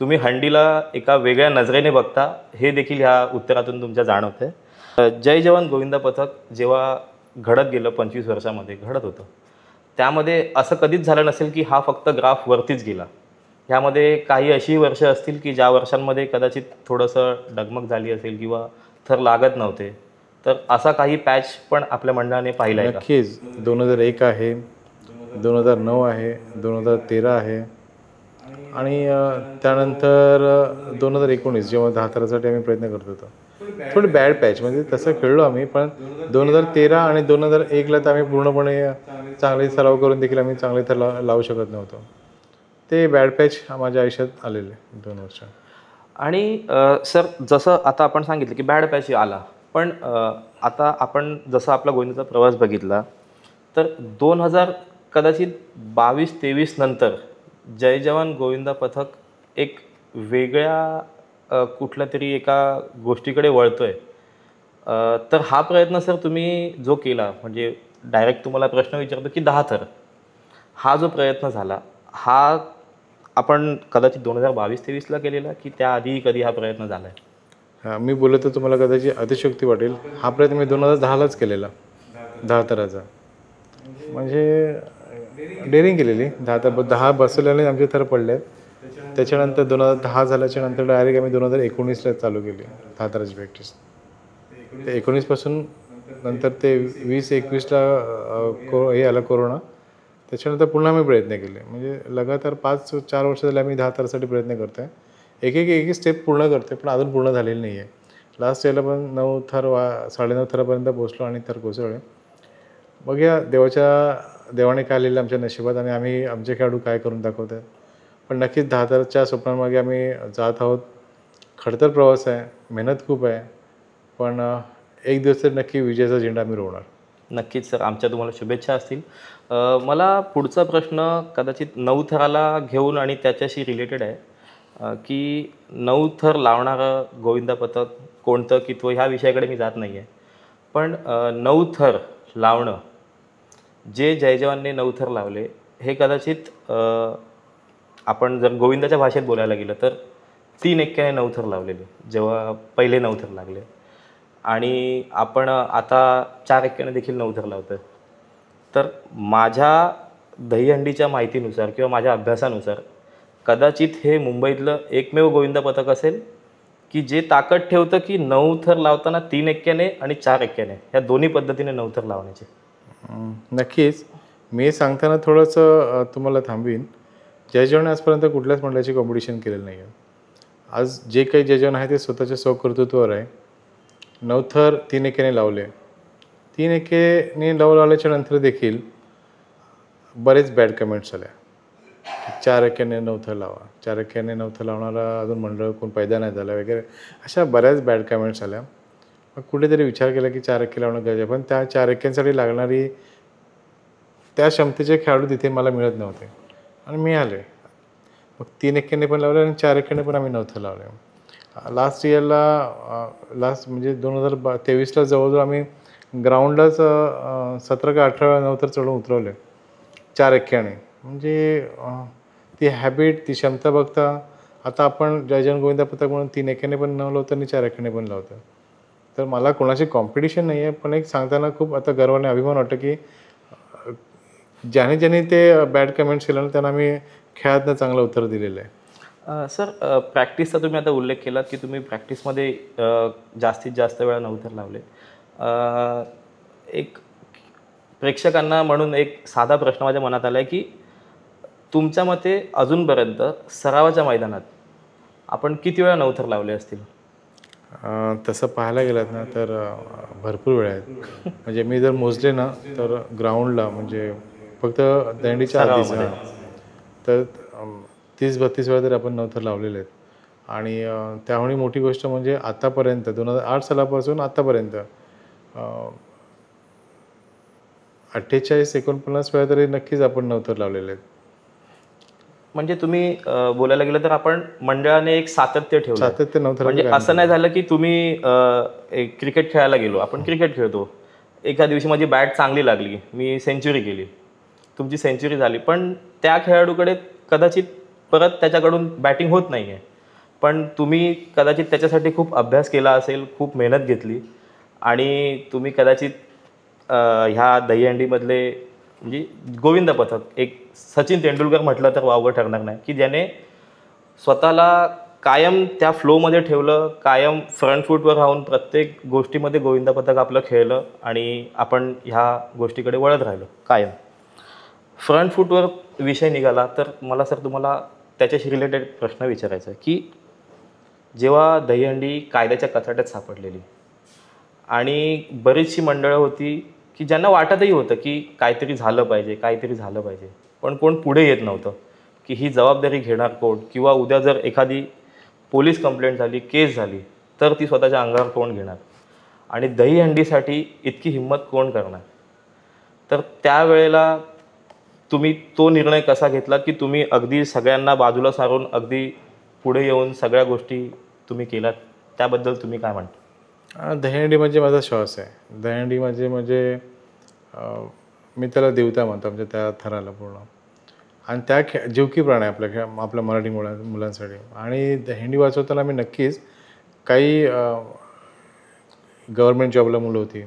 तुम्ही हंडीला एका वेगळ्या नजरेने बघता हे देखील ह्या उत्तरातून तुमच्या जाणवतं आहे. जय जवान गोविंदा पथक जेव्हा घडत गेलं 25 वर्षामध्ये घडत होतं, त्यामध्ये असं कधीच झालं नसेल की हा फक्त ग्राफ वरतीच गेला. ह्यामध्ये काही अशी वर्ष असतील की ज्या वर्षांमध्ये कदाचित थोडंसं डगमग झाली असेल किंवा थर लागत नव्हते. तर असा काही पॅच पण आपल्या मंडळाने पाहिला आहे का? नक्कीच. 2001 आहे, 2009 आहे, 2013 आहे आणि त्यानंतर 2019 जेव्हा 10 थरासाठी आम्ही प्रयत्न करत होतो. थोडी बॅड पॅच, म्हणजे तसं खेळलो आम्ही, पण 2013 आणि 2001ला तर आम्ही पूर्णपणे चांगले सराव करून देखील आम्ही चांगले थर लावू शकत नव्हतो. ते बॅड पॅच माझ्या आयुष्यात आलेले 2 वर्ष. आणि सर जसं आता आपण सांगितलं की बॅड पॅच आला, पण आता आपण जसं आपला गोविंदाचा प्रवास बघितला तर 2000 कदाचित 22-23 नंतर जय जवान गोविंदा पथक एक वेगळ्या कुठल्या तरी एका गोष्टीकडे वळतोय. तर हा प्रयत्न सर तुम्ही जो केला, म्हणजे डायरेक्ट तुम्हाला प्रश्न विचारतो की 10 थर, हा जो प्रयत्न झाला हा आपण कदाचित 2022-23ला केलेला की त्याआधी कधी हा प्रयत्न झाला आहे? हां, मी बोललो तर तुम्हाला कदाचित अतिशयोक्ती वाटेल. हा प्रयत्न मी 2010लाच केलेला, 10 थराचा. म्हणजे डेअरिंग केलेली. 10 बसवल्याने आमचे थर पडले. त्याच्यानंतर 2010 झाल्याच्या नंतर डायरेक्ट आम्ही 2019ला चालू केली 10 थराची प्रॅक्टिस. ते 19पासून नंतर ते 20-21ला हे आला कोरोना. त्याच्यानंतर पुन्हा आम्ही प्रयत्न केले. म्हणजे लगातार 5-4 वर्ष झाले आम्ही 10 थरासाठी प्रयत्न करतो आहे. एक स्टेप पूर्ण करतो, पण अजून पूर्ण झालेली नाही आहे. लास्ट याला पण 9 थर 9.5 थरापर्यंत पोचलो आणि थर कोसळले. बघूया देवाने काय लिहिलं आमच्या नशिबात आणि आमचे खेळाडू काय करून दाखवत आहेत. पण नक्कीच 10 थराच्या स्वप्नांमागे आम्ही जात आहोत. खडतर प्रवास आहे, मेहनत खूप आहे, पण एक दिवस तरी नक्की विजयाचा झेंडा आम्ही रोवणार. नक्कीच सर, आमच्या तुम्हाला शुभेच्छा असतील. मला पुढचा प्रश्न कदाचित 9 थराला घेऊन आणि त्याच्याशी रिलेटेड आहे की 9 थर लावणारं गोविंदा पथक कोणतं कितवं ह्या विषयाकडे मी जात नाही आहे. पण 9 थर लावणं, जे जय जवानने 9 थर लावले हे कदाचित आपण जर गोविंदाच्या भाषेत बोलायला गेलं तर 3 एक्क्याने 9 थर लावलेले जेव्हा पहिले 9 थर लागले, आणि आपण आता 4 एक्क्याने देखील 9 थर लावतो. तर माझ्या दहीहंडीच्या माहितीनुसार किंवा माझ्या अभ्यासानुसार कदाचित हे मुंबईतलं एकमेव गोविंदा पथक असेल की जे ताकद ठेवतं की 9 थर लावताना 3 एक्क्याने आणि 4 एक्क्याने ह्या दोन्ही पद्धतीने 9 थर लावण्याचे. नक्कीच. मी सांगताना थोडंसं तुम्हाला थांबवीन. जय जवान आजपर्यंत कुठल्याच मंडळाची कॉम्पिटिशन केलेलं नाही आहे. आज जे काही जय जवान आहे ते स्वतःच्या स्वकर्तृत्वावर आहे. 9 थर 3 एक्क्याने लावले. 3 एक्क्याने लावल्याच्या नंतर देखील बरेच बॅड कमेंट्स आल्या. 4 एक्क्याने 9 थर लावा, 4 एक्क्याने 9 थर लावणारा अजून मंडळ कोण पैदा नाही झाला वगैरे, अशा बऱ्याच बॅड कमेंट्स आल्या. मग कुठेतरी विचार केला की 4 एक्के लावणं गरजेचं, पण त्या 4 एक्क्यांसाठी लागणारी त्या क्षमतेचे खेळाडू तिथे मला मिळत नव्हते आणि मिळाले. मग 3 एक्क्याने पण लावले आणि 4 एक्क्याने पण आम्ही 9 थर लावले. लास्ट म्हणजे 2023ला जवळजवळ आम्ही ग्राउंडलाच 17 का 18 वेळा 9 थर चढून उतरवले 4 एक्क्याने. म्हणजे ती हॅबिट, ती क्षमता बघता आता आपण जय जवान गोविंदा पथक म्हणून 3 एक्क्याने पण लावतो आणि 4 एक्क्याने पण लावतो. तर मला कोणाची कॉम्पिटिशन नाही आहे, पण एक सांगताना खूप आता गर्वाने अभिमान वाटतं की ज्याने ज्याने ते बॅड कमेंट्स केलं ना त्यांना मी खेळातनं चांगलं उत्तर दिलेलं आहे. सर प्रॅक्टिसचा तुम्ही आता उल्लेख केला की तुम्ही प्रॅक्टिसमध्ये जास्तीत जास्त वेळा नवथर लावले. एक प्रेक्षकांना म्हणून एक साधा प्रश्न माझ्या मनात आला आहे की तुमच्या मते अजूनपर्यंत सरावाच्या मैदानात आपण किती वेळा नवथर लावले असतील? तसं पाहायला गेलात ना तर भरपूर वेळ आहेत. म्हणजे मी जर मोजले ना तर ग्राउंडला म्हणजे फक्त दंडीच्या आधीच सरावामध्ये. तर 30-32 वेळा तरी आपण नवथर लावलेले आहेत. आणि त्याहूनही मोठी गोष्ट म्हणजे आतापर्यंत 2008 सालापासून आतापर्यंत 48-49 वेळा तरी नक्कीच आपण नवथर लावलेले आहेत. म्हणजे तुम्ही बोलायला गेलं तर आपण मंडळाने एक सातत्य ठेवलं. सातत्य नवथर म्हणजे असं नाही झालं की तुम्ही एक क्रिकेट खेळायला गेलो, आपण क्रिकेट खेळतो, एका दिवशी माझी बॅट चांगली लागली, मी सेंचुरी केली, तुमची सेंचुरी झाली, पण त्या खेळाडूकडे कदाचित परत त्याच्याकडून बॅटिंग होत नाही आहे. पण तुम्ही कदाचित त्याच्यासाठी खूप अभ्यास केला असेल, खूप मेहनत घेतली आणि तुम्ही कदाचित ह्या दहीहंडीमधले म्हणजे गोविंद पथक, एक सचिन तेंडुलकर म्हटलं तर वावगं ठरणार नाही की ज्याने स्वतःला कायम त्या फ्लोमध्ये ठेवलं, कायम फ्रंट फूटवर राहून प्रत्येक गोष्टीमध्ये गोविंद पथक आपलं खेळलं आणि आपण ह्या गोष्टीकडे वळत राहिलो कायम. फ्रंट फूटवर विषय निघाला तर मला सर तुम्हाला त्याच्याशी रिलेटेड प्रश्न विचारायचा आहे की जेव्हा दहीहंडी कायद्याच्या कचाट्यात सापडलेली आणि बरीचशी मंडळं होती की ज्यांना वाटतही होतं की काहीतरी झालं पाहिजे, काहीतरी झालं पाहिजे, पण कोण पुढे येत नव्हतं की ही जबाबदारी घेणार कोण, किंवा उद्या जर एखादी पोलीस कंप्लेंट झाली, केस झाली, तर ती स्वतःच्या अंगावर कोण घेणार आणि दहीहंडीसाठी इतकी हिंमत कोण करणार. तर त्यावेळेला तुम्ही तो निर्णय कसा घेतला की तुम्ही अगदी सगळ्यांना बाजूला सारून अगदी पुढे येऊन सगळ्या गोष्टी तुम्ही केल्यात, त्याबद्दल तुम्ही काय म्हणता? दहीहंडी म्हणजे माझा श्वास आहे. दहीहंडी म्हणजे मी त्याला देवता म्हणतो आमच्या त्या थराला पूर्ण. आणि त्या जीवकी प्राण आहे आपल्या मराठी मुलांसाठी. आणि दहीहंडी वाचवताना मी नक्कीच काही गव्हर्मेंट जॉबला मुलं होती,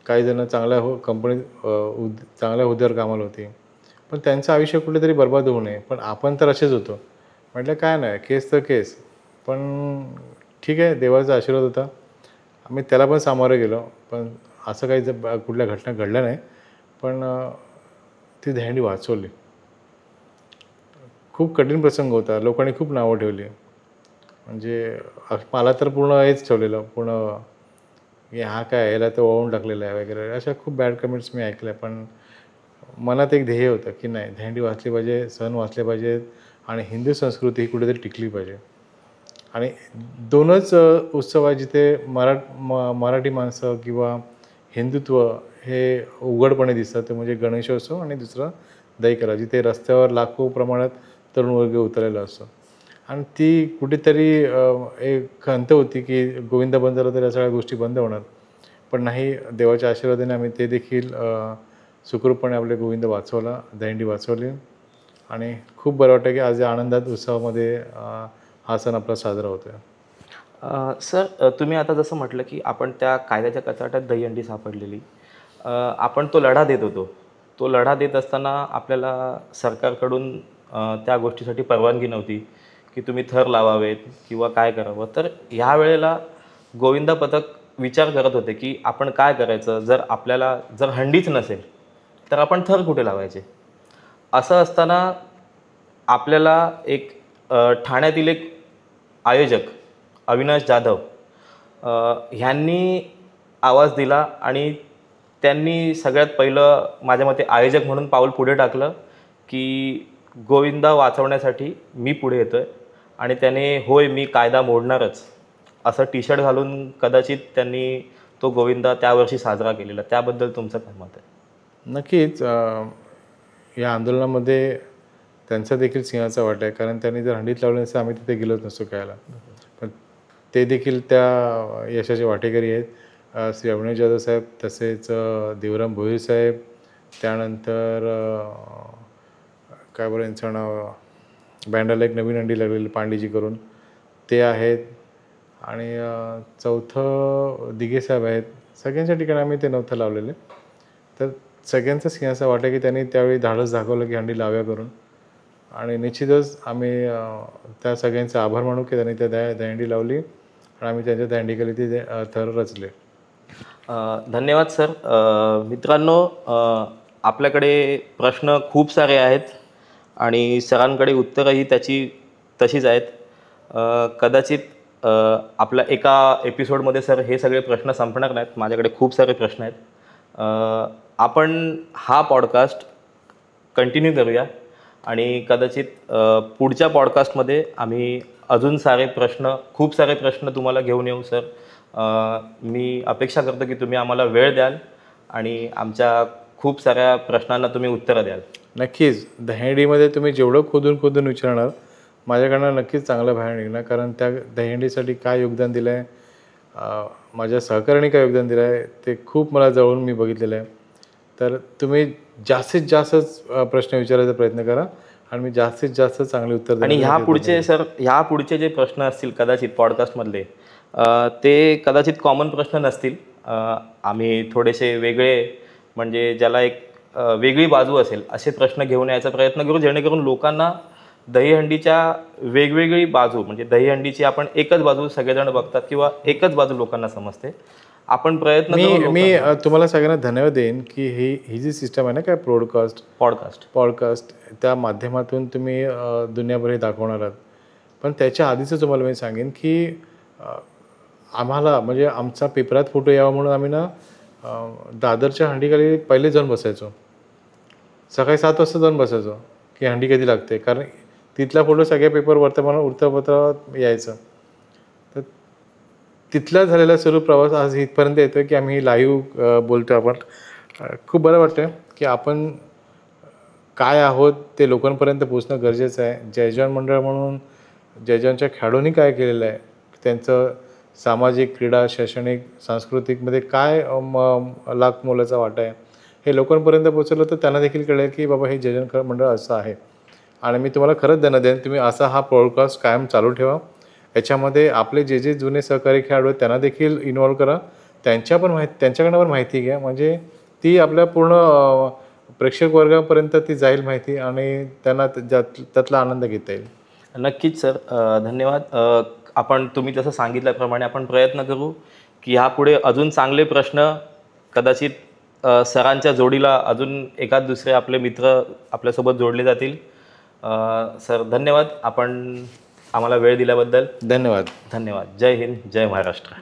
काही जण चांगल्या कंपनीत चांगल्या हुद्द्यावर कामाला होती, पण त्यांचं आयुष्य कुठेतरी बर्बाद होऊ नये. पण आपण तर असेच होतो. म्हटलं काय नाही, केस तर केस, पण ठीक आहे, देवाचा आशीर्वाद होता, आम्ही त्याला पण सामोरे गेलो. पण असं काही कुठल्या घटना घडल्या नाही, पण ती दहीहंडी वाचवली. खूप कठीण प्रसंग होता, लोकांनी खूप नावं ठेवली. म्हणजे मला तर पूर्ण हेच ठेवलेलं, पूर्ण की हा काय, याला तर ओवाळून टाकलेला आहे वगैरे, अशा खूप बॅड कमेंट्स मी ऐकल्या. पण मनात एक ध्येय होतं की नाही, दहीहंडी वाचली पाहिजे, सण वाचले पाहिजेत आणि हिंदू संस्कृती ही कुठेतरी टिकली पाहिजे. आणि दोनच उत्सव आहे जिथे मराठी माणसं किंवा हिंदुत्व हे उघडपणे दिसतं. ते म्हणजे गणेशोत्सव आणि दुसरं दहीकला, जिथे रस्त्यावर लाखो प्रमाणात तरुण वर्ग उतरलेला असतो. आणि ती कुठेतरी एक खंत होती की गोविंदा बंद झाला तर या सगळ्या गोष्टी बंद होणार. पण नाही, देवाच्या आशीर्वादाने आम्ही ते देखील सुखरूपपणे आपले गोविंद वाचवला, दहीहंडी वाचवली. आणि खूप बरं वाटतं की आज या आनंदात, उत्सवामध्ये हा सण आपला साजरा होतो आहे. सर तुम्ही आता जसं म्हटलं की आपण त्या कायद्याच्या कचाट्यात दहीहंडी सापडलेली, आपण तो लढा देत होतो. तो लढा देत असताना आपल्याला सरकारकडून त्या गोष्टीसाठी परवानगी नव्हती की तुम्ही थर लावावेत किंवा काय करावं. तर ह्या वेळेला गोविंदा पथक विचार करत होते की आपण काय करायचं, जर हंडीच नसेल तर आपण थर कुठे लावायचे. असं असताना आपल्याला एक ठाण्यातील एक आयोजक अविनाश जाधव ह्यांनी आवाज दिला आणि त्यांनी सगळ्यात पहिलं माझ्या मते आयोजक म्हणून पाऊल पुढे टाकलं की गोविंदा वाचवण्यासाठी मी पुढे येतो आहे. आणि त्याने होय मी कायदा मोडणारच असं टी शर्ट घालून कदाचित त्यांनी तो गोविंदा त्यावर्षी साजरा केलेला. त्याबद्दल तुमचं काय मत आहे? नक्कीच या आंदोलनामध्ये त्यांचा देखील सिंहाचा वाटा आहे. कारण त्यांनी जर हंडीत लावलं नसतं आम्ही तिथे गेलोच नसतो खेळायला. पण ते देखील त्या यशाचे वाटेकरी आहेत. श्री अविनाश जाधव साहेब, तसेच देवराम भोईर साहेब, त्यानंतर काय बरं यांचं नाव, बँडाला एक नवीन हंडी लागलेली पांडेजी करून, ते आहेत. आणि चौथं दिघे साहेब आहेत. सगळ्यांच्या ठिकाणी आम्ही ते नव्हतं लावलेले. तर सगळ्यांचं सिंहासन वाटतं की त्यांनी त्यावेळी धाडस दाखवलं की हंडी लाव्या करून. आणि निश्चितच आम्ही त्या सगळ्यांचे आभार मानू की त्यांनी त्या दहीहंडी लावली आणि आम्ही त्यांच्या दहीहंडीखाली ते थर रचले. धन्यवाद सर. मित्रांनो, आपल्याकडे प्रश्न खूप सारे आहेत आणि सरांकडे उत्तरंही त्याची तशीच आहेत. कदाचित आपल्या एका एपिसोडमध्ये सर हे सगळे प्रश्न संपणार नाहीत. माझ्याकडे खूप सारे प्रश्न आहेत. आपण हा पॉडकास्ट कंटिन्यू करूया आणि कदाचित पुढच्या पॉडकास्टमध्ये आम्ही अजून खूप सारे प्रश्न तुम्हाला घेऊन येऊ सर. मी अपेक्षा करतो की तुम्ही आम्हाला वेळ द्याल आणि आमच्या खूप साऱ्या प्रश्नांना तुम्ही उत्तरं द्याल. नक्कीच. दहीहंडीमध्ये तुम्ही जेवढं खोदून विचारणार माझ्याकडनं नक्कीच चांगलं बाहेर निघणार. कारण त्या दहीहंडीसाठी काय योगदान दिलं आहे, माझ्या सहकाऱ्यांनी काय योगदान दिलं आहे ते खूप मला जवळून मी बघितलेलं आहे. तर तुम्ही जास्तीत जास्त प्रश्न विचारायचा प्रयत्न करा आणि मी जास्तीत जास्त चांगले उत्तर आणि ह्या पुढचे जे प्रश्न असतील कदाचित पॉडकास्टमधले ते कदाचित कॉमन प्रश्न नसतील. आम्ही थोडेसे वेगळे, म्हणजे ज्याला एक वेगळी बाजू असेल असे प्रश्न घेऊन यायचा प्रयत्न करू, जेणेकरून लोकांना दहीहंडीच्या वेगवेगळी बाजू, म्हणजे दहीहंडीची आपण एकच बाजू सगळेजण बघतात किंवा एकच बाजू लोकांना समजते. आपण प्रयत्न मी तुम्हाला सगळ्यांना धन्यवाद देईन की ही जी सिस्टम आहे ना, काय पॉडकास्ट त्या माध्यमातून तुम्ही दुनियाभर दाखवणार आहात. पण त्याच्या आधीचं तुम्हाला मी सांगेन की आम्हाला, म्हणजे आमचा पेपरात फोटो यावा म्हणून आम्ही ना दादरच्या हंडीखाली पहिले जाऊन बसायचो. सकाळी 7 वाजता जाऊन बसायचो की हंडी कधी लागते, कारण तिथला फोटो सगळ्या पेपर वृत्तपत्रात यायचं. तर तिथला झालेला सर्व प्रवास आज इथपर्यंत येतो की आम्ही लाईव्ह बोलतो. आपण खूप बरं वाटतं की आपण काय आहोत ते लोकांपर्यंत पोचणं गरजेचं आहे. जयजवान मंडळ म्हणून जयजवानच्या खेळाडूंनी काय केलेलं आहे, त्यांचं सामाजिक, क्रीडा, शैक्षणिक, सांस्कृतिकमध्ये काय लाख मोलाचा वाटा आहे हे लोकांपर्यंत पोचवलं तर त्यांना देखील कळेल की बाबा हे जयजवान मंडळ असं आहे. आणि मी तुम्हाला खरंच धन्यवाद देईन, तुम्ही असा हा पॉडकास्ट कायम चालू ठेवा. याच्यामध्ये आपले जे जुने सहकारी खेळाडू आहेत त्यांना देखील इन्व्हॉल्व करा. त्यांच्याकडनं पण माहिती घ्या, म्हणजे ती आपल्या पूर्ण प्रेक्षक वर्गापर्यंत ती जाईल माहिती आणि त्यांना त्यातला आनंद घेता येईल. नक्कीच सर. धन्यवाद. तुम्ही जसं सांगितल्याप्रमाणे आपण प्रयत्न करू की ह्यापुढे अजून चांगले प्रश्न, कदाचित सरांच्या जोडीला अजून एखाद दुसरे आपले मित्र आपल्यासोबत जोडले जातील. सर धन्यवाद. आपण आम्हाला वेळ दिल्याबद्दल धन्यवाद. जय हिंद, जय महाराष्ट्र.